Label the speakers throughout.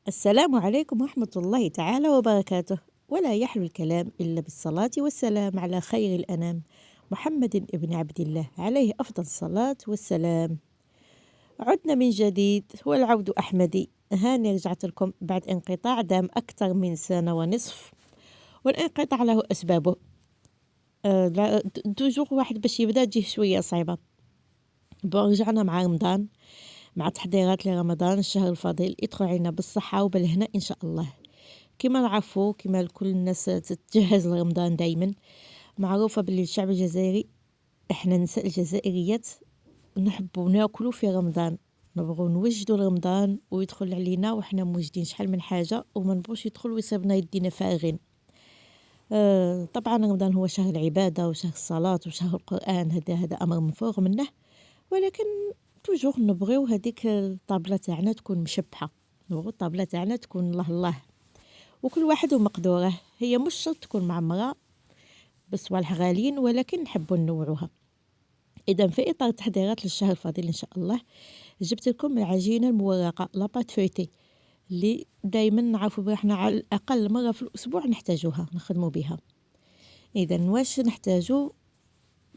Speaker 1: السلام عليكم ورحمة الله تعالى وبركاته. ولا يحلو الكلام إلا بالصلاة والسلام على خير الأنام محمد ابن عبد الله عليه أفضل الصلاة والسلام. عدنا من جديد والعود أحمدي. هاني رجعت لكم بعد انقطاع دام أكثر من سنة ونصف، والانقطاع له أسبابه. توجور واحد باش يبدا تجيه شوية صعيبة. رجعنا مع رمضان، مع تحضيرات لرمضان الشهر الفضيل يدخل علينا بالصحة وبالهنا إن شاء الله. كما نعرفوا كما كل الناس تتجهز لرمضان دايما، معروفة باللي الشعب الجزائري، احنا نساء الجزائريات نحبوا ناكلوا في رمضان، نبغوا نوجدوا رمضان ويدخل علينا وحنا موجدين شحال من حاجة وما نبغوش يدخل ويصيبنا يدينا فارغين. طبعا رمضان هو شهر العبادة وشهر الصلاة وشهر القرآن، هذا أمر مفروغ منه، ولكن توجور نبغيو هذيك الطابلة تاعنا تكون مشبحة، نبغيو الطابلة تاعنا تكون الله الله، وكل واحد ومقدوره. هي مش شرط تكون معمرة بصوالح غاليين، ولكن نحبوا ننوعوها. إذا في إطار تحضيرات للشهر الفضيل إن شاء الله جبت لكم العجينة المورقة لاباط فويتي، اللي دايما نعرفوا بها احنا على الأقل مرة في الأسبوع نحتاجوها نخدموا بها. إذا واش نحتاجو؟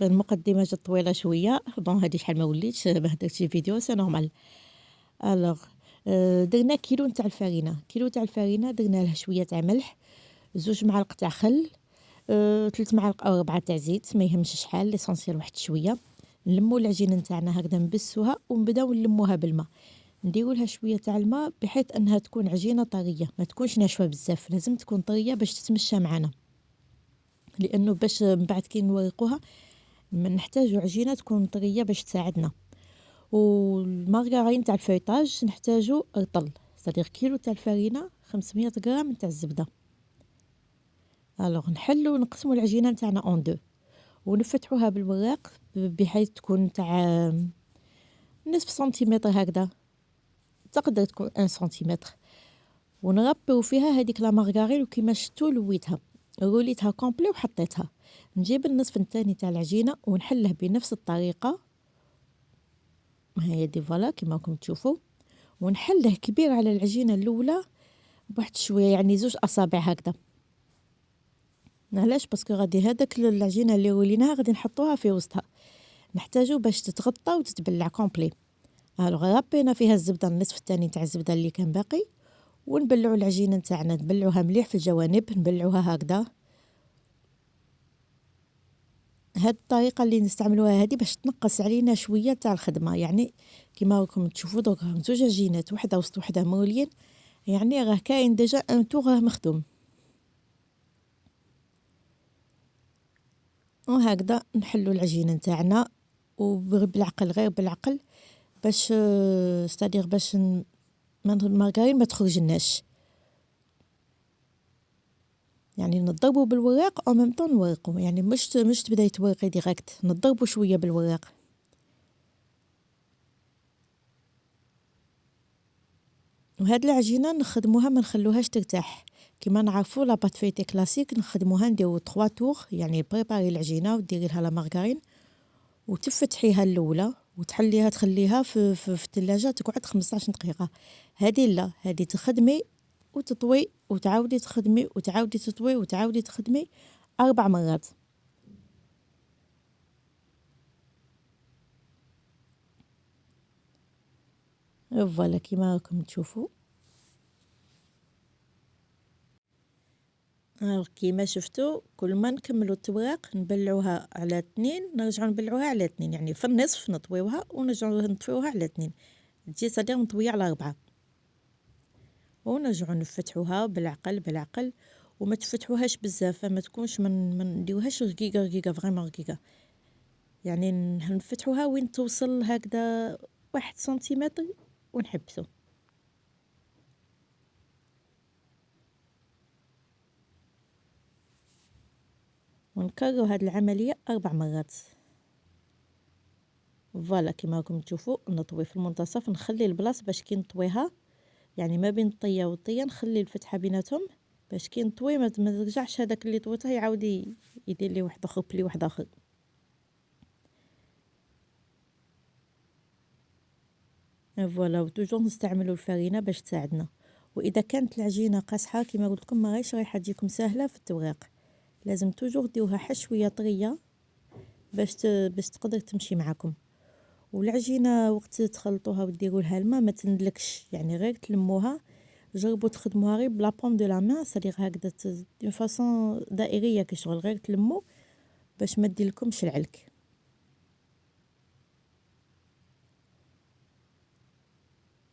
Speaker 1: المقدمة جات طويلة شوية، بون هادي شحال ما وليتش ما هدرتش فيديو سي نورمال. الوغ درنا كيلو نتاع الفرينة، كيلو تاع الفرينة درنا له شوية تاع ملح، 2 معالق تاع خل، 3 معالق أو 4 تاع زيت، ما يهمش شحال، ليسونسيال واحد شوية. نلمو العجينة نتاعنا هكذا نبسوها ونبداو نلموها بالماء، نديرو لها شوية تاع الماء بحيث أنها تكون عجينة طرية، ما تكونش ناشفة بزاف، لازم تكون طرية باش تتمشى معنا، لأنه باش من بعد كي نورقوها نحتاجو عجينة تكون طرية باش تساعدنا. والمارغرين تاع الفيطاج نحتاجو رطل، صديق كيلو تاع الفرينة 500 غرام تاع الزبدة. الوغ نحلو نقسمو العجينة نتاعنا اون دو ونفتحوها بالوراق بحيث تكون تاع نصف سنتيمتر هكذا، تقدر تكون 1 سنتيمتر، ونغطيو فيها هذيك لا مارغرين. وكيما شفتو لويتها روليتها كومبلي وحطيتها. نجيب النصف الثاني تاع العجينة ونحله بنفس الطريقة، هي دي فوالا كيما راكم تشوفوا، ونحله كبير على العجينة الأولى بواحد شوية، يعني 2 أصابع هكذا. علاش؟ باسكو غادي هذاك العجينة اللي وليناها غادي نحطوها في وسطها، نحتاجو باش تتغطى وتتبلع كومبلي. الوغ ربينا فيها الزبدة، النصف الثاني تاع الزبدة اللي كان باقي، ونبلعو العجينة نتاعنا، نبلعوها مليح في الجوانب، نبلعوها هكذا. هاد الطريقة اللي نستعملوها هادي باش تنقص علينا شوية تاع الخدمة، يعني كيما راكم تشوفوا دوكا 2 عجينات وحدة وسط وحدة مولين، يعني راه كاين ديجا ان تو راه مخدوم. وهكذا نحلو العجينة نتاعنا وبالعقل، غير بالعقل، باش ستادير باش المارغرين ما تخرجناش، يعني نضربو بالوراق او ميم طون نورقو، يعني مش تبداي تورقي ديريكت، نضربو شويه بالوراق. وهاد العجينه نخدموها ما نخلوهاش ترتاح، كيما نعرفوا لا بات فيتي كلاسيك نخدموها نديرو 3 تور، يعني بريباري العجينه وديري لها لا مارغرين وتفتحيها الاولى وتحليها تخليها في الثلاجه تقعد 15 دقيقه. هذه لا، هذه تخدمي وتطوي وتعاودي تخدمي وتعاودي تطوي وتعاودي تخدمي 4 مرات. فوالا كيما راكم تشوفوا. كيما شفتوا كل ما نكملوا التوراق نبلعوها على 2، نرجعوا نبلعوها على 2، يعني في النصف نطويوها ونرجعوا نطفيوها على 2، تجي صديق نطويها على 4، ونرجعوا نفتحوها بالعقل بالعقل، وما تفتحوهاش بزاف، ما تكونش من نديوهاش رقيقه رقيقه فريمون رقيقه، يعني نفتحوها وين توصل هكذا 1 سنتيمتر ونحبسو. ونكرروا هاد العملية 4 مرات. فوالا كيما راكم تشوفوا نطوي في المنتصف، نخلي البلاص باش كي نطويها، يعني ما بين الطيه والطيه نخلي الفتحه بيناتهم باش كي نطوي ما ترجعش هذاك اللي طويته يعاود يدير لي واحد اخر بلي واحد اخر. فوالا وتوجور نستعملوا الفرينه باش تساعدنا، واذا كانت العجينه قاصحه كما قلت لكم ما غيش رايحه تجيكم سهله في التوغيق، لازم توجور ديوها حشويه طريه باش تقدر تمشي معكم. والعجينه وقت تخلطوها وديروا لها الماء ما تندلكش، يعني غير تلموها. جربوا تخدموها غير بلا بوم دو لا مان، صديق هكذا دون فاصون دائريه كي شغل غير تلمو باش ما ديرلكمش العلك.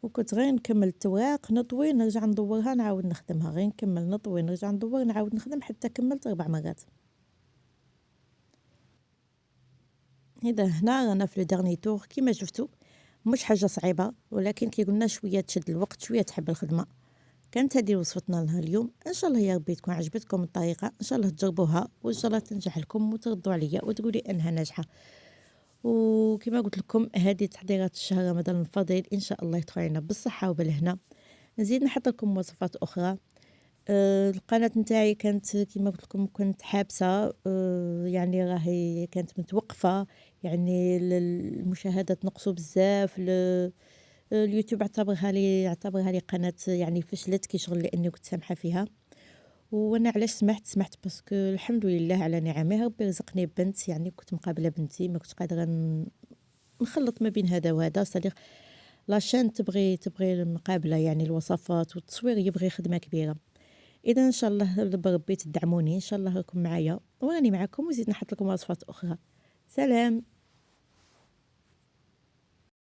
Speaker 1: وكنت غير نكمل التوراق نطوي نرجع ندورها نعاود نخدمها، غير نكمل نطوي نرجع ندور نعاود نخدم حتى كملت 4 مرات. إذا هنا رانا في لو ديرني تور كيما شفتوا، مش حاجه صعيبه، ولكن كي قلنا شويه تشد الوقت شويه تحب الخدمه. كانت هذه وصفتنا لها اليوم، ان شاء الله يا ربي تكون عجبتكم الطريقه، ان شاء الله تجربوها وان شاء الله تنجح لكم وتردوا عليا وتقولي انها ناجحه. وكما قلت لكم هذه تحضيرات الشهر رمضان الفضيل، ان شاء الله يدخل علينا بالصحه وبالهنا. نزيد نحط لكم وصفات اخرى. القناه نتاعي كانت كما قلت لكم كنت حابسه، يعني راهي كانت متوقفه، يعني المشاهدات نقصوا بزاف. اليوتيوب اعتبرها لي قناه يعني فشلت كي شغل لاني كنت سامحه فيها. وانا علاش سمحت باسكو الحمد لله على نعمه، ربي رزقني بنت، يعني كنت مقابله بنتي ما كنتش قادره نخلط ما بين هذا وهذا. صديق لاشين تبغي المقابله، يعني الوصفات والتصوير يبغي خدمه كبيره. اذا ان شاء الله بربي تدعموني، ان شاء الله راكم معايا وراني معكم، وزيد نحط لكم وصفات اخرى. سلام.